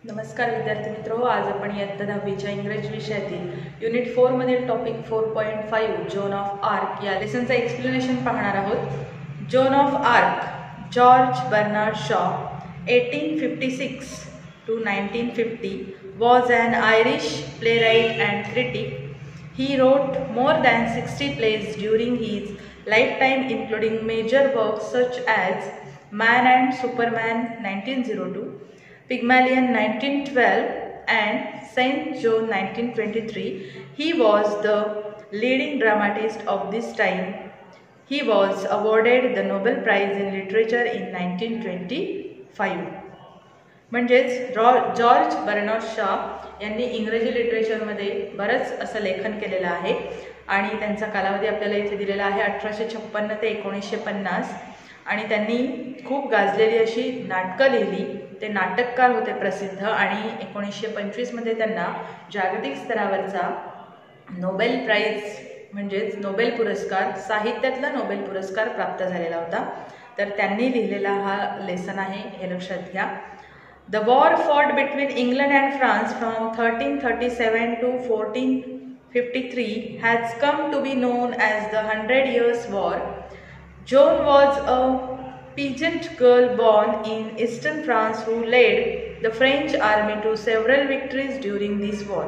नमस्कार विद्यार्थी मित्रो, आज आपण इयत्ता 10वीच्या इंग्रजी विषयातील युनिट 4 मधील टॉपिक 4.5 जोन ऑफ आर्क या लेसनचा एक्सप्लेनेशन पाहणार आहोत। Joan of Arc George Bernard Shaw 1856 to 1950 was an Irish playwright and critic. He wrote more than 60 plays during his lifetime, including major works such as Man and Superman 1902, Pygmalion 1912 and Saint John 1923. He was the leading dramatist of this time. He was awarded the Nobel Prize in Literature in 1925. म्हणजेच George Bernard Shaw यांनी इंग्रजी लिटरेचरमध्ये बरंच असं लेखन केलेलं आहे आणि त्यांचा कालावधी आपल्याला इथे दिलेला आहे 1856 ते 1950 आणि त्यांनी खूप गाजलेली अशी नाटकं लिहिली। ते नाटककार होते प्रसिद्ध आणि 1925 मध्ये त्यांना जागतिक स्तरावरचा नोबेल प्राइज म्हणजेच नोबेल पुरस्कार, साहित्यातला नोबेल पुरस्कार प्राप्त झालेला होता। तर त्यांनी लिहिलेला हा लेसन आहे, हे लक्षात घ्या। The war fought between England and France from 1337 to 1453 has come to be known as the 100 Years' War. Joan was a peasant girl born in eastern France who led the French army to several victories during this war.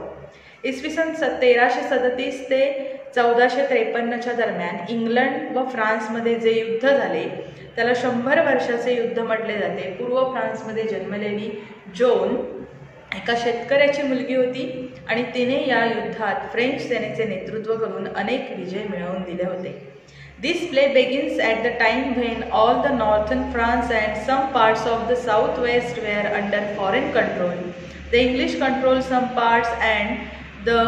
इसवी सन 1337 ते 1453च्या दरम्यान England व फ्रान्समध्ये जे युद्ध झाले त्याला 100 वर्षाचे युद्ध म्हटले जाते। पूर्व फ्रान्समध्ये जन्मलेली जोन एका शेतकऱ्याची मुलगी होती आणि तिने या युद्धात फ्रेंच सेनेचे नेतृत्व करून अनेक विजय मिळवून दिले होते। This play begins at the time when all the northern France and some parts of the southwest were under foreign control. The English controlled some parts and the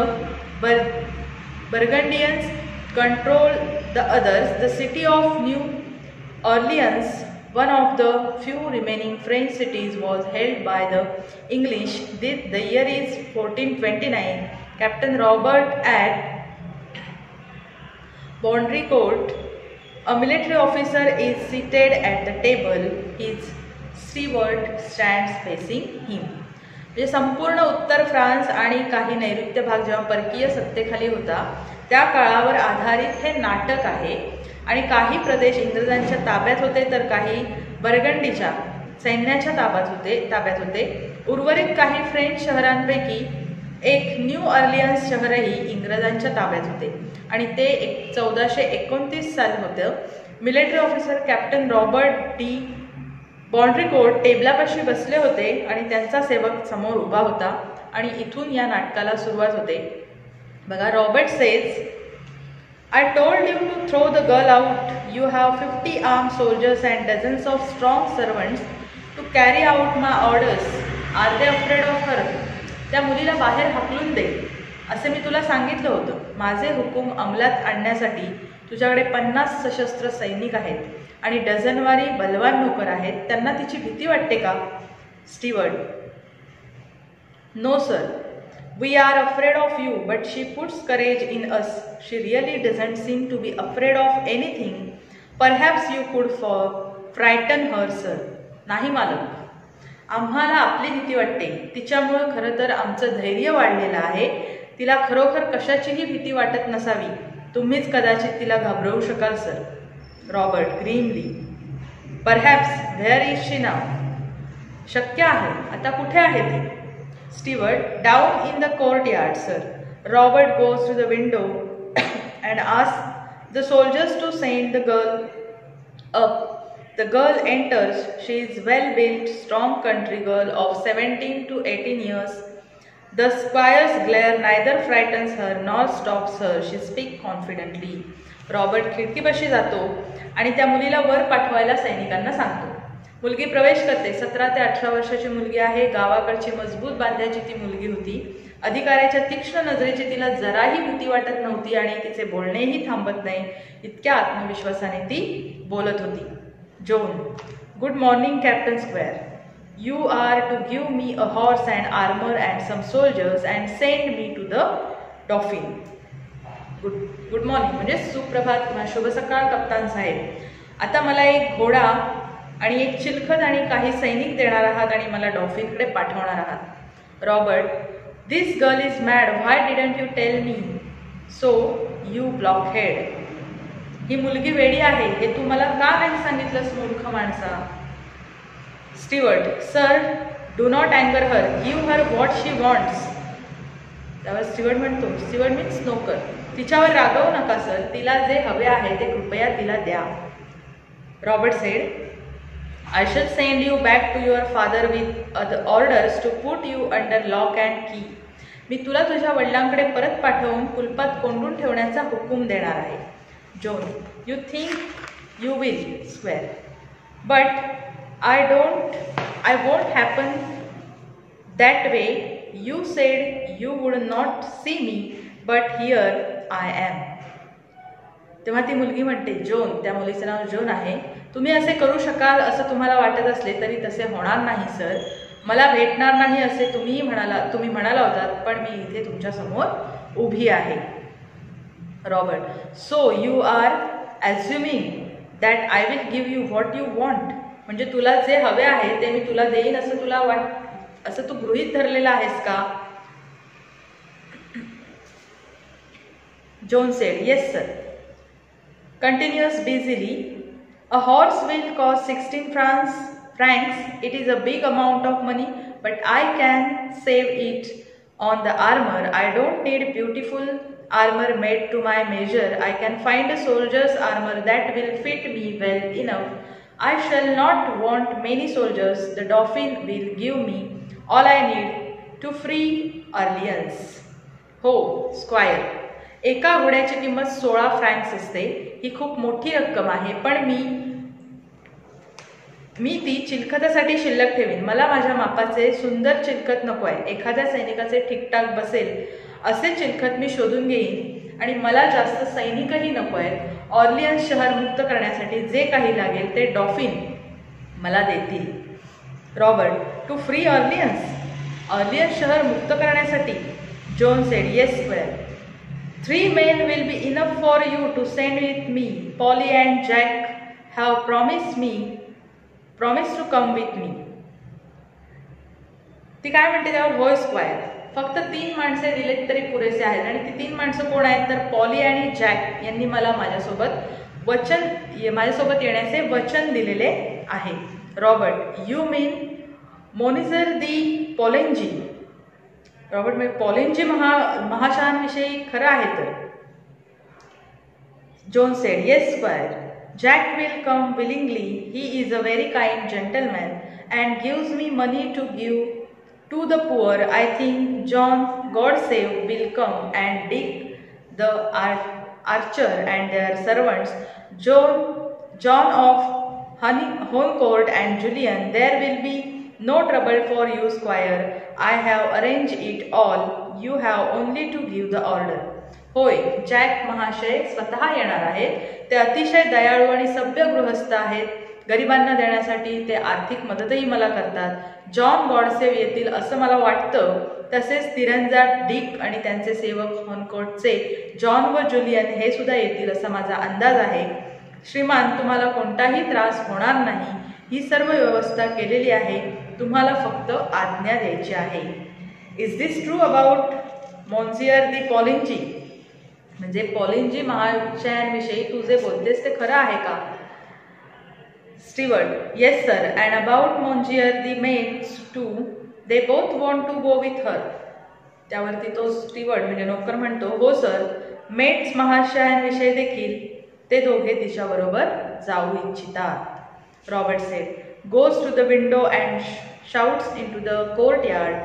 Burgundians controlled the others. The city of New Orleans, one of the few remaining French cities, was held by the English. The year is 1429. Captain Robert at Baudricourt, a military officer, is seated at the table. His steward stands facing him. म्हणजे संपूर्ण उत्तर France आणि काही नैऋत्य भाग जेव्हा परकीय सत्तेखाली होता त्या काळावर आधारित हे नाटक आहे आणि काही प्रदेश इंग्रजांच्या ताब्यात होते तर काही बर्गंडीच्या सैन्याच्या ताब्यात होते। उर्वरित काही फ्रेंच शहरांपैकी एक न्यू ऑर्लियन्स शहरही इंग्रजांच्या ताब्यात होते आणि ते 1429 साल होतं। Military officer captain Robert de Baudricourt टेबलापाशी बसले होते आणि त्यांचा सेवक समोर उभा होता आणि इथून या नाटकाला सुरुवात होते। बघा, Robert says, I told you to throw the girl out. You have 50 armed soldiers and dozens of strong servants to carry out my orders. Are they afraid of her? त्या मुलीला बाहेर हाकलून दे असे मी तुला सांगितलं होतं। माझे हुकूम अंमलात आणण्यासाठी तुझ्याकडे 50 सशस्त्र सैनिक आहेत आणि डझनवारी बलवान नोकर आहेत, त्यांना तिची भीती वाटते का? Steward, no sir, we are afraid of you but she puts courage in us. She really doesn't seem to be afraid of anything. Perhaps you could frighten her sir. नाही मालक, आम्हाला आपली भीती वाटते, तिच्यामुळं खरं तर आमचं धैर्य वाढलेलं आहे। तिला खरोखर कशाचीही भीती वाटत नसावी, तुम्हीच कदाचित तिला घाबरवू शकाल sir. Robert grimly, perhaps where is she now. शक्य आहे, आता कुठे आहे ती? Steward, down in the courtyard sir. Robert goes to the window and asked the soldiers to send the girl up. The girl enters. She is well-built, strong country girl of 17 to 18 years. The squire's glare neither frightens her nor stops her. She speaks confidently. Robert खिडकीपाशी जातो आणि त्या मुलीला वर पाठवायला सैनिकांना सांगतो। मुलगी प्रवेश करते। 17 ते 18 वर्षाची मुलगी आहे। गावाकडची मजबूत बांध्याची ती मुलगी होती। अधिकाऱ्याच्या तीक्ष्ण नजरेची तिला जराही भीती वाटत नव्हती आणि तिचे बोलणेही थांबत नाही, इतक्या आत्मविश्वासाने ती बोलत होती। Joan, good morning, Captain Square. You are to give me a horse and armor and some soldiers and send me to the Dauphin. Good morning म्हणजे सुप्रभात किंवा शुभ सकाळ कप्तान साहेब. आता मला एक घोडा आणि एक चिलखत आणि काही सैनिक देणार आहात आणि मला डॉल्फिनकडे पाठवणार आहात। Robert, this girl is mad, why didn't you tell me so you blockhead. ही मुलगी वेडी आहे, हे तू मला का नाही सांगितलंस मूर्ख माणसा. स्टीवर्ट, सर डू नॉट अँगर her, give her what she wants. त्यावर स्टीवर्ट म्हणतो, स्टीवर्ट मीन्स नोकर, तिच्यावर रागवू नका सर, तिला जे हवे आहे ते कृपया तिला द्या. Robert sed, I shall send you back to your father with orders to put you under lock and key. मी तुला तुझ्या वडिलांकडे परत पाठवून कुलपात कोंडून ठेवण्याचा हुकूम देणार आहे. John, you think you will swear, but I won't happen that way. You said you would not see me, but here I am. तेव्हा ती मुलगी म्हणते, जॉन, त्या मुलीचं नाव जॉन आहे, तुम्ही असे करू शकाल असं तुम्हाला वाटत असले तरी तसे होणार नाही सर. मला भेटणार नाही असे तुम्ही म्हणाला होतात, पण मी इथे तुमच्या समोर उभी आहे. Robert, so you are assuming that I will give you what you want. म्हणजे तुला जे हवे आहे ते मी तुला देईन असं तू गृहीत धरलेला आहेस का. John said, yes sir. Continues busily. A horse will cost 16 francs. It is a big amount of money, but I can save it on the armor. I don't need beautiful armor made to my measure. I can find a soldier's armor that will fit me well enough. I shall not want many soldiers. The Dauphin will give me all I need to free Orleans. हो, square. एका घोड्याची किंमत 16 francs असते. ही खूप मोठी रक्कम आहे, पण मी ती चिलखतासाठी शिल्लक ठेवीन. मला माझ्या मापाचे सुंदर चिलखत नको आहे. एखाद्या सैनिकाचे ठीकठाक बसेल असे चिलखत मी शोधून घेईन, आणि मला जास्त सैनिकही नको आहेत. ऑर्लियन्स शहर मुक्त करण्यासाठी जे काही लागेल ते डॉफिन मला देतील. रॉबर्ट, टू फ्री ऑर्लियन्स शहर मुक्त करण्यासाठी. John said, yes square. 3 men will be enough for you to send with me. Polly and Jack have promised to come with me. ती काय म्हणते त्यावर, होय स्क्वायर. फक्त 3 माणसे दिलेत तरी पुरेसे आहेत, आणि ती 3 माणसं कोण आहेत तर पॉली आणि जॅक यांनी मला माझ्यासोबत येण्याचे वचन दिलेले आहे. Robert, you mean monsieur de Poulengey. Robert, म्हणजे पॉलिनजी महाशयांविषयी खरं आहे तर. John said, yes squire. Jack will come willingly. He is a very kind gentleman and gives me money to give to the poor. I think John Godsave will come and Dick the Archer and their servants. John of Honecourt and Julian. There will be no trouble for you, squire. I have arranged it all. You have only to give the order. होय, jack महाशय स्वतः येणार आहेत. ते अतिशय दयाळू आणि सभ्य गृहस्थ आहेत. गरिबांना देण्यासाठी ते आर्थिक मदतही मला करतात. जॉन गॉडसेव येतील असं मला वाटतं. तसेच तिरंदाज डिक आणि त्यांचे सेवक होनकोर्टचे जॉन व जुलियन हे सुद्धा येतील असा माझा अंदाज आहे. श्रीमान, तुम्हाला कोणताही त्रास होणार नाही. ही सर्व व्यवस्था केलेली आहे. तुम्हाला फक्त आज्ञा द्यायची आहे. Is this true about monsieur दी पॉलिंजी. म्हणजे पॉलिंजी महाशयांविषयी तू जे बोलतेस ते खरं आहे का. Steward, yes sir. And about monsieur de Metz too. They both want to go with her. त्यावरती तो स्टीवर्ट म्हणजे नोकर म्हणतो, हो सर. मेट्स महाशयांविषयी देखील ते दोघे तिच्याबरोबर जाऊ इच्छितात. Robert said, goes to the window and shouts into the courtyard,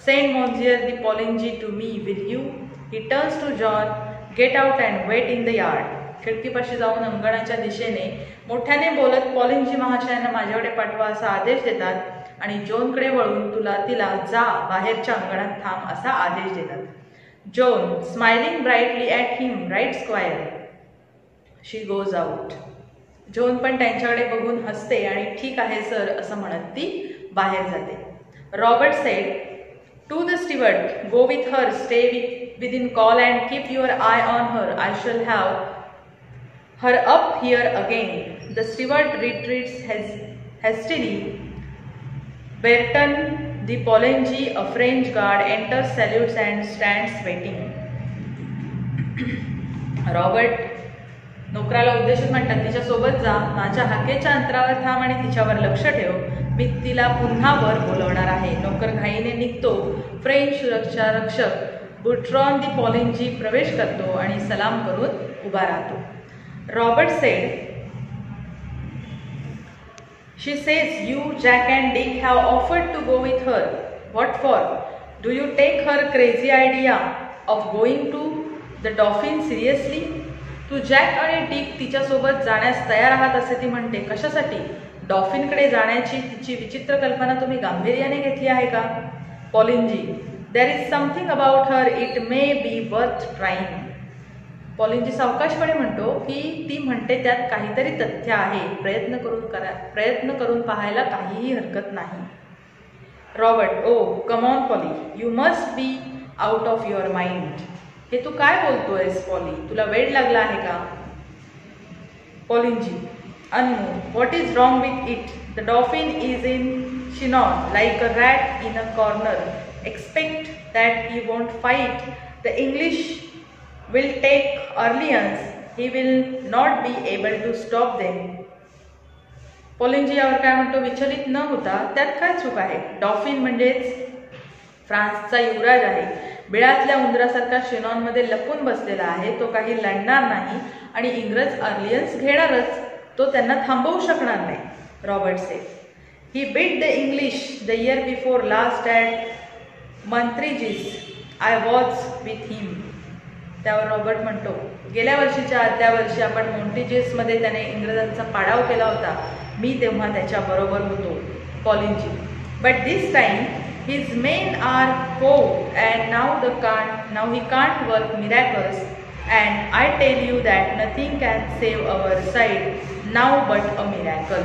send Monsieur the Polingi to me, will you? He turns to John, get out and wait in the yard. खिडकीपाशी जाऊन अंगणाच्या दिशेने मोठ्याने बोलत पॉलिंजी महाशयांना माझ्याकडे पाठवा असा आदेश देतात, आणि जॉनकडे वळून तिला जा, बाहेरच्या अंगणात थांब असा आदेश देतात. John, smiling brightly at him, right squire. She goes out. John पण त्यांच्याकडे बघून हसते आणि ठीक आहे सर असं म्हणत ती बाहेर जाते. Robert said to the steward, go with her, stay within call and keep your eye on her. I shall have her up here again. The steward retreats hastily. Berton The Pollenji, a French guard, enters, salutes and stands waiting. Robert नोकराला उद्देशून म्हणतात, तिच्यासोबत जा, माझ्या हाकेच्या अंतरावर थांब आणि तिच्यावर लक्ष ठेव, मी तिला पुन्हा वर बोलवणार आहे. नोकर घाईने निघतो. फ्रेंच सुरक्षा रक्षक बुट्रॉन दी पॉलिंजी प्रवेश करतो आणि सलाम करून उभा राहतो. Robert sed, She says you, Jack and Dick have offered to go with her. What for? Do you take her crazy idea of going to the Dauphin seriously? तू जॅक आणि डिक तिच्यासोबत जाण्यास तयार आहात असे ती म्हणते. कशासाठी? डॉल्फिनकडे जाण्याची तिची विचित्र कल्पना तुम्ही गांभीर्याने घेतली आहे का? पॉलिंजी, There is something about her, it may be worth trying. पॉलिंजी सावकाशपणे म्हणतो की ती म्हणते त्यात काहीतरी तथ्य आहे, प्रयत्न करून पाहायला काहीही हरकत नाही. Robert, oh come on Polly, you must be out of your mind. हे तू काय बोलतोयस पॉली, तुला वेड लागला आहे का? Poulengey, unmoved, what is wrong with it? The dolphin is in Chinon like a rat in a corner. Expect that he won't fight. The English will take Orleans, he will not be able to stop them. पॉलिंजी यावर काय म्हणतो? विचलित न होता त्यात काय चूक आहे? डॉल्फिन म्हणजेच फ्रान्सचा युवराज आहे. बिळातल्या उंदरासारखा शिनॉनमध्ये लपून बसलेला आहे. तो काही लढणार नाही आणि इंग्रज ऑर्लियन्स घेणारच. तो त्यांना थांबवू शकणार नाही. Robert said, he beat the English the year before last at Montargis. I was with him. त्यावर रॉबर्ट म्हणतो, गेल्या वर्षीच्या अर्ध्या वर्षी आपण मोंटिजेसमध्ये त्याने इंग्रजांचा पाडाव केला होता. मी तेव्हा त्याच्याबरोबर होतो. Poulengey, but this time his men are cowed and now he can't work miracles and I tell you that nothing can save our side now but a miracle.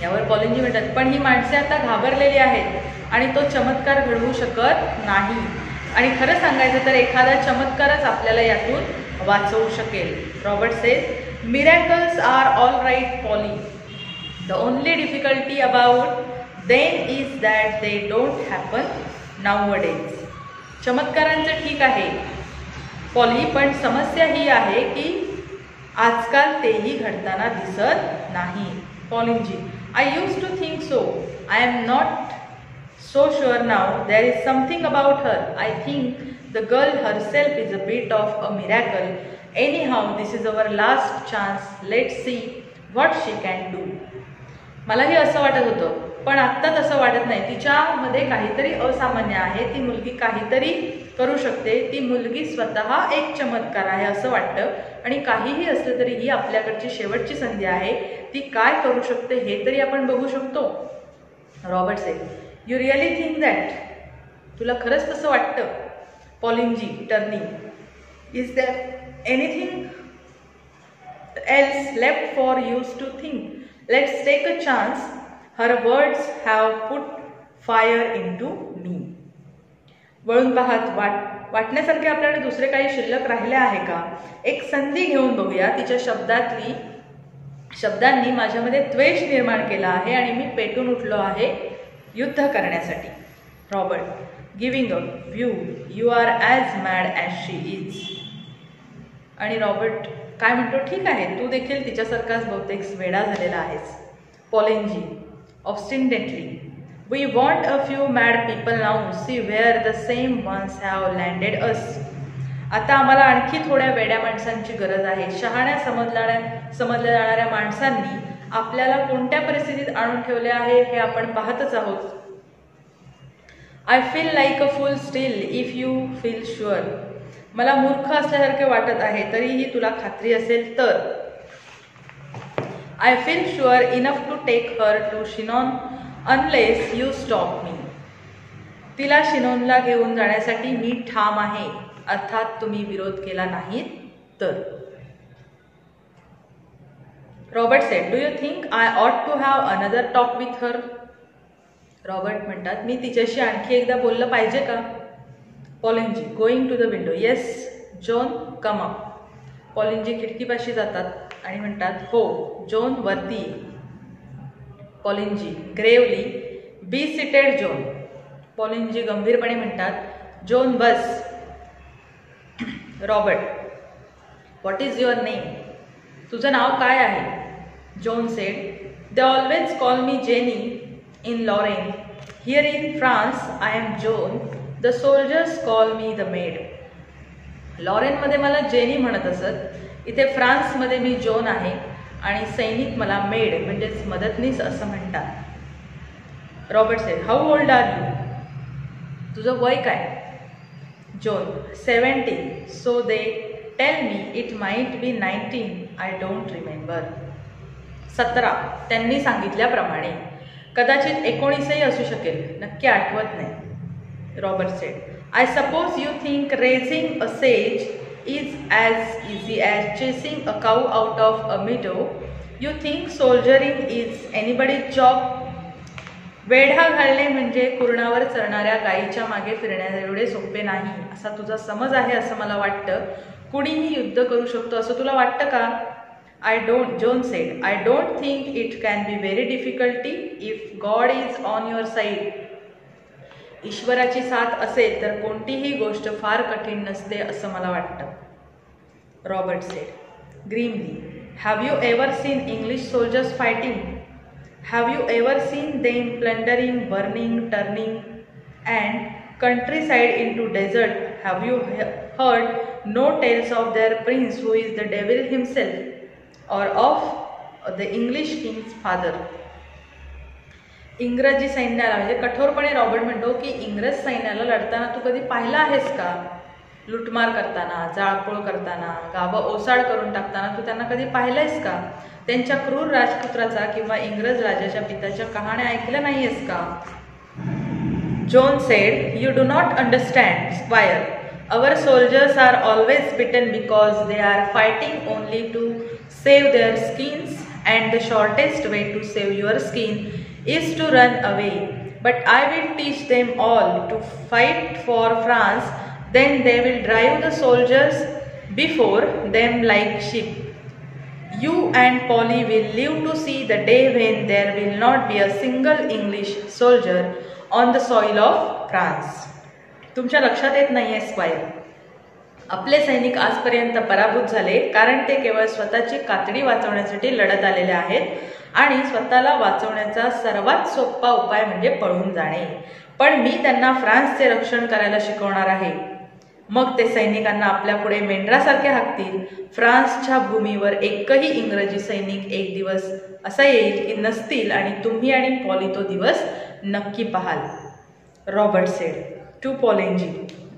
यावर पॉलिंजी म्हणतात, पण ही माणसे आता घाबरलेली आहेत आणि तो चमत्कार घडवू शकत नाही. आणि खरं सांगायचं तर एखादा चमत्कारच आपल्याला यातून वाचवू शकेल. Robert says, miracles are all right Polly. The only difficulty about them is that they don't happen nowadays. चमत्कारांचं ठीक आहे पॉली, पण समस्या ही आहे की आजकाल तेही घडताना दिसत नाही. Poulengey, I used to think so. I am not so sure now. There is something about her. I think the girl herself is a bit of a miracle. Anyhow, this is our last chance. Let's see what she can do. मलाही असं वाटत होतं, पण आत्ता तसं वाटत नाही. तिच्यामध्ये काहीतरी असामान्य आहे. ती मुलगी काहीतरी करू शकते. ती मुलगी स्वतः एक चमत्कार आहे असं वाटतं. आणि काहीही असलं तरी ही आपल्याकडची शेवटची संधी आहे. ती काय करू शकते हे तरी आपण बघू शकतो. Robert said, you really think that? तुला खरंच तसं वाटतं? Poulengey turning, is there anything else left for us to think? Let's take a chance. Her words have put fire into me. वळून पाहत वाटण्यासारखे आपल्याकडे दुसरे काही शिल्लक राहिले आहे का? एक संधी घेऊन बघूया. तिच्या शब्दांनी माझ्यामध्ये द्वेष निर्माण केला आहे आणि मी पेटून उठलो आहे युद्ध करण्यासाठी. Robert, giving a view, you are as mad as she is. आणि रॉबर्ट काय म्हणतो, ठीक आहे, तू देखील तिच्यासारखाच बहुतेक वेडा झालेला आहेस. Poulengey obstinately, we want a few mad people now. See where the same ones have landed us. आता आम्हाला आणखी थोड्या वेड्या माणसांची गरज आहे. शहाण्या समजल्या जाणाऱ्या माणसांनी आपल्याला कोणत्या परिस्थितीत आणून ठेवले आहे हे आपण पाहतच आहोत. I feel like a fool still if you feel sure. मला मूर्ख असल्यासारखे वाटत आहे, तरीही तुला खात्री असेल तर. I feel sure enough to take her to Chinon unless you stop me. तिला शिनॉनला घेऊन जाण्यासाठी मी ठाम आहे, अर्थात तुम्ही विरोध केला नाहीत तर. Robert said, do you think I ought to have another talk with her? Robert म्हणतात, मी तिच्याशी आणखी एकदा बोललं पाहिजे का? Poulengey going to the window, yes John come up. Poulengey खिडकीपाशी जातात आणि म्हणतात, हो जॉन वरती. Poulengey gravely, be seated Joan. Poulengey गंभीरपणे म्हणतात, जोन बस. Robert, what is your name? तुझं नाव काय आहे? Joan said, they always call me Jenny in Laurene. Here in France I am Joan. The soldiers call me the maid. लॉरेनमध्ये मला Jenny म्हणत असत, इथे फ्रान्समध्ये मी जोन आहे आणि सैनिक मला मेड म्हणजेच मदतनीस असं म्हणतात. Robert said, how old are you? तुझं वय काय? Joan, 70. So they tell me it might be 19. I don't remember. 17. त्यांनी सांगितल्याप्रमाणे. कदाचित 19ही असू शकेल, नक्की आठवत नाही. Robert sed, I suppose you think raising a says is as easy as chasing a cow out of a मिडो. You think soldiering is anybody's job. वेढा घालणे म्हणजे कुरणावर चरणाऱ्या गायीच्या मागे फिरण्या एवढे सोपे नाही असा तुझा समज आहे असं मला वाटतं. कुणीही युद्ध करू शकतो असं तुला वाटतं का? Joan sed, I don't think it can be very difficulty if God is on your side. ईश्वराची साथ असेल तर कोणतीही गोष्ट फार कठीण नसते असं मला वाटतं. Robert said, grimly, have you ever seen English soldiers fighting? Have you ever seen them plundering, burning, turning and countryside into desert? Have you heard no tales of their prince who is the devil himself or of the English king's father? इंग्रजी सैन्याला म्हणजे कठोरपणे Robert म्हणतो की इंग्रज सैन्याला लढताना तू कधी पाहिलं आहेस का? लुटमार करताना, जाळपोळ करताना, गावं ओसाड करून टाकताना तू त्यांना कधी पाहिलंयस का? त्यांच्या क्रूर राजपुत्राचा किंवा इंग्रज राजाच्या पित्याच्या कहाण्या ऐकल्या नाहीयेस का? Joan said, you do not understand, squire. Our soldiers are always beaten because they are fighting only to save their skins and the shortest way to save your skin is to run away. But I will teach them all to fight for France. Then they will drive the soldiers before them like sheep. You and Polly will live to see the day when there will not be a single English soldier on the soil of France. तुमच्या लक्षात येत नाहीये square. आपले सैनिक आजपर्यंत पराभूत झाले कारण ते केवळ स्वतःची कातडी वाचवण्यासाठी लढत आलेले आहेत आणि स्वतःला वाचवण्याचा सर्वात सोपा उपाय म्हणजे पळून जाणे. पण मी त्यांना फ्रान्सचे रक्षण करायला शिकवणार आहे. मग ते सैनिकांना आपल्या पुढे मेंढरासारखे हाकतील. फ्रान्सच्या भूमीवर एकही इंग्रजी सैनिक एक दिवस असा येईल की नसतील आणि तुम्ही आणि पॉली तो दिवस नक्की पाहाल. Robert said to Poulengey,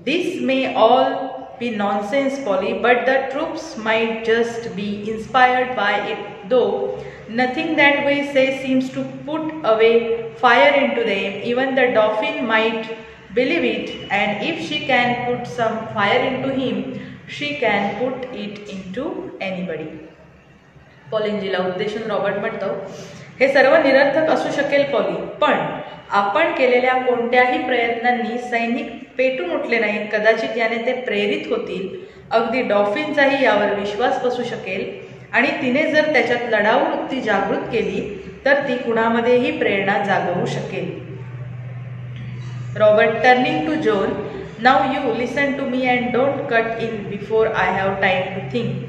this may all be nonsense Polly, but the troops might just be inspired by it, though nothing that we say seems to put away fire into them. Even the dolphin might believe it, and if she can put some fire into him, she can put it into anybody. पॉलिनजीला उद्देशून Robert म्हणतो, हे सर्व निरर्थक असू शकेल poly, पण आपण केलेल्या कोणत्याही प्रयत्नांनी सैनिक पेटून उठले नाहीत. कदाचित याने ते प्रेरित होतील. अगदी डॉल्फिनचाही यावर विश्वास बसू शकेल आणि तिने जर त्याच्यात लढाऊ वृत्ती जागृत केली तर ती कुणामध्येही प्रेरणा जागवू शकेल. Robert, turning to Joan, now you listen to me and don't cut in before I have time to think.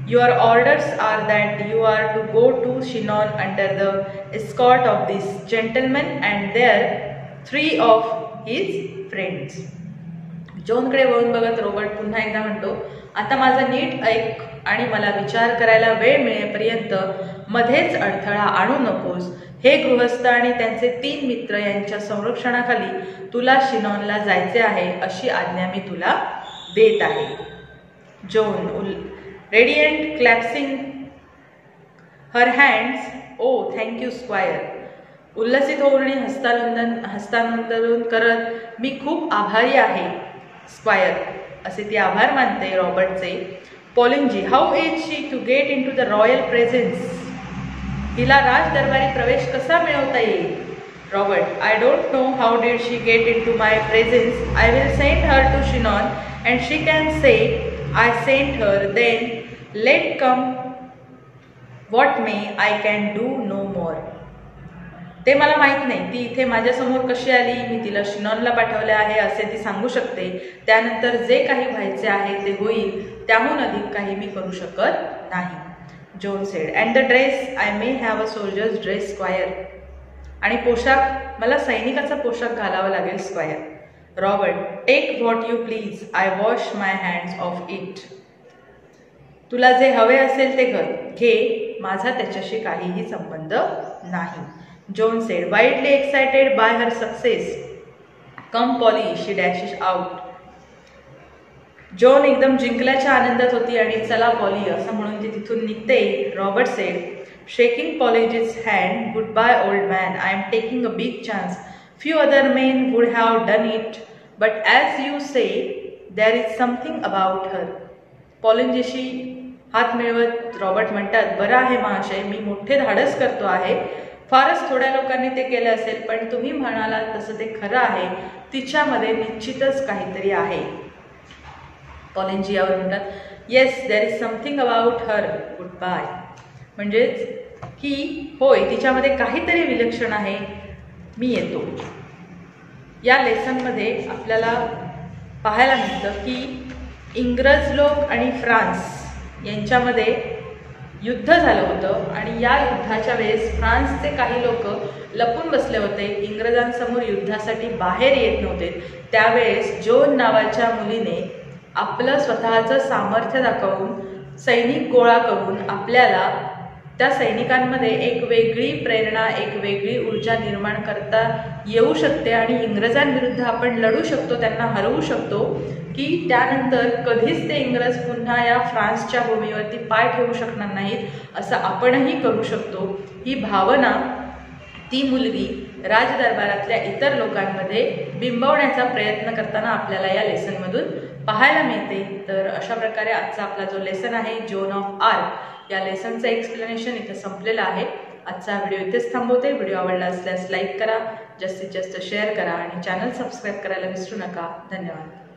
Your orders are that you are to go to Chinon under the escort of this gentleman and there 3 of his friends. जोनकडे वळून बघत Robert पुन्हा एकदा म्हणतो, आता माझा नीट ऐक आणि मला विचार करायला वेळ मिळेपर्यंत मध्येच अडथळा आणू नकोस. हे गृहस्थ आणि त्यांचे 3 मित्र यांच्या संरक्षणाखाली तुला शिनॉनला जायचे आहे अशी आज्ञा मी तुला देत आहे. Joan, radiant clasping her hands, oh thank you squire. उल्लसित होऊन आणि हस्तांदोलन करत मी खूप आभारी आहे स्क्वायर असे ती आभार मानते रॉबर्टचे. Poulengey, how is she to get into the royal presence? तिला राजदरबारी प्रवेश कसा मिळवता येईल? Robert, I don't know how did she get into my presence. I will send her to Chinon and she can say I sent her. Then let come what may, I can do no more. ते मला माहीत नाही, ती इथे माझ्यासमोर कशी आली, मी तिला शिनॉनला पाठवले आहे असे ती सांगू शकते. त्यानंतर जे काही व्हायचे आहे ते होईल, त्याहून अधिक काही मी करू शकत नाही. John said. And the dress I may have a soldier's dress squire. आणि पोशाख, मला सैनिकाचा पोशाख घालावा लागेल squire. Robert. Take what you please, I wash my hands of it. तुला जे हवे असेल ते घे, माझा त्याच्याशी काहीही संबंध नाही. John said. Widely excited by her success. Come Polly, she dashes out. John एकदम जिंकल्याच्या आनंदात होती आणि चला पॉली असं म्हणून ती तिथून निघते. Robert said. शेकिंग पॉलीजी's hand, goodbye old man, I am taking a big chance. Few other men would have done it, but as you say, there is something about her. पॉलिनजीशी हात मिळवत रॉबर्ट म्हणतात, बरं आहे महाशय, मी मोठे धाडस करतो आहे. फारच थोड्या लोकांनी ते केले असेल, पण तुम्ही म्हणालात तसं ते खरं आहे. तिच्यामध्ये निश्चितच काहीतरी आहे. पॉलिनजी यावर म्हणतात, yes, there is something about her, goodbye. म्हणजेच की होय, तिच्यामध्ये काहीतरी विलक्षण आहे, मी येतो. या लेसनमध्ये आपल्याला पाहायला मिळतं की इंग्रज लोक आणि फ्रान्स यांच्यामध्ये युद्ध झालं होतं आणि या युद्धाच्या वेळेस फ्रान्सचे काही लोक लपून बसले होते, इंग्रजांसमोर युद्धासाठी बाहेर येत नव्हते. त्यावेळेस जॉन नावाच्या मुलीने आपलं स्वतःचं सामर्थ्य दाखवून सैनिक गोळा करून आपल्याला त्या सैनिकांमध्ये एक वेगळी प्रेरणा, एक वेगळी ऊर्जा निर्माण करता येऊ शकते आणि इंग्रजांविरुद्ध आपण लढू शकतो, त्यांना हरवू शकतो, की त्यानंतर कधीच ते इंग्रज पुन्हा या फ्रान्सच्या भूमीवरती पाय ठेवू शकणार नाहीत, असं आपणही करू शकतो. ही भावना ती मुलगी राजदरबारातल्या इतर लोकांमध्ये बिंबवण्याचा प्रयत्न करताना आपल्याला या लेसनमधून पाहायला मिळते. तर अशा प्रकारे आजचा आपला जो लेसन आहे, जॉन ऑफ आर्क, या लेसनचं एक्सप्लेनेशन इथे संपलेलं आहे. आजचा व्हिडिओ इथेच थांबवते. व्हिडिओ आवडला असल्यास लाईक करा, जास्तीत जास्त शेअर करा आणि चॅनल सबस्क्राईब करायला विसरू नका. धन्यवाद.